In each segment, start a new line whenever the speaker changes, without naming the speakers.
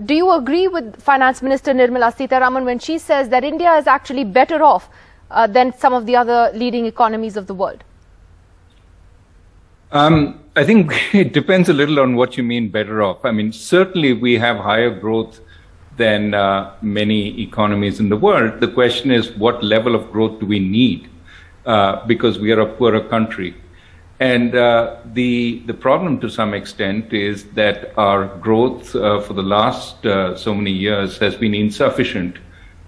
Do you agree with Finance Minister Nirmala Sitharaman when she says that India is actually better off than some of the other leading economies of the world?
I think it depends a little on what you mean better off. I mean, certainly we have higher growth than many economies in the world. The question is, what level of growth do we need? Because we are a poorer country. And the problem to some extent is that our growth for the last so many years has been insufficient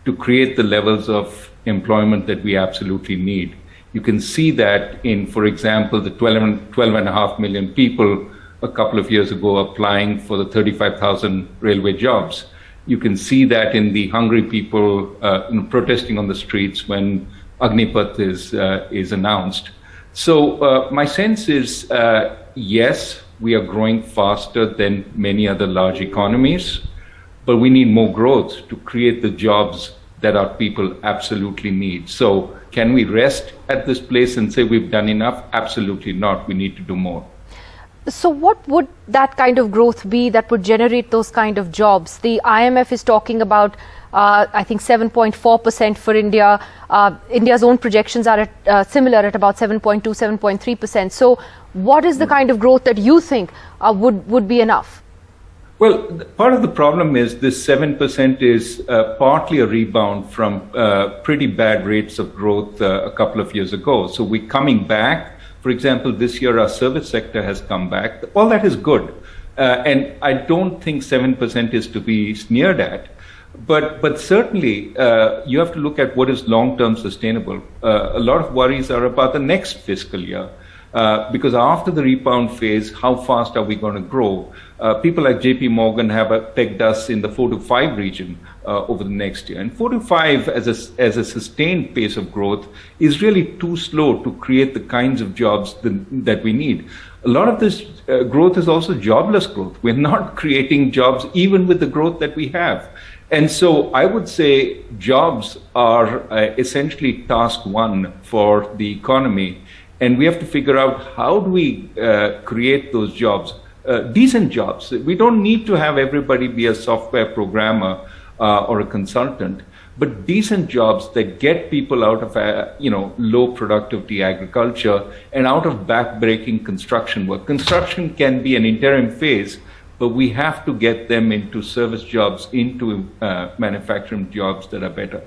to create the levels of employment that we absolutely need. You can see that in, for example, the 12.5 million people a couple of years ago applying for the 35,000 railway jobs. You can see that in the hungry people protesting on the streets when Agnipath is announced. So my sense is, yes, we are growing faster than many other large economies, but we need more growth to create the jobs that our people absolutely need. So can we rest at this place and say we've done enough? Absolutely not. We need to do more.
So what would that kind of growth be that would generate those kind of jobs? The IMF is talking about, I think, 7.4% for India. India's own projections are similar at about 7.2, 7.3%. So what is the kind of growth that you think would be enough?
Well, part of the problem is this 7% is partly a rebound from pretty bad rates of growth a couple of years ago. So we're coming back. For example, this year our service sector has come back. All that is good. And I don't think 7% is to be sneered at. But certainly, you have to look at what is long-term sustainable. A lot of worries are about the next fiscal year. Because after the rebound phase, how fast are we going to grow? People like JP Morgan have pegged us in the 4 to 5 region over the next year. And 4 to 5 as a sustained pace of growth is really too slow to create the kinds of jobs that we need. A lot of this growth is also jobless growth. We're not creating jobs even with the growth that we have. And so I would say jobs are essentially task one for the economy. And we have to figure out how do we create those jobs, decent jobs. We don't need to have everybody be a software programmer or a consultant, but decent jobs that get people out of low productivity agriculture and out of back-breaking construction work. Construction can be an interim phase, but we have to get them into service jobs, into manufacturing jobs that are better.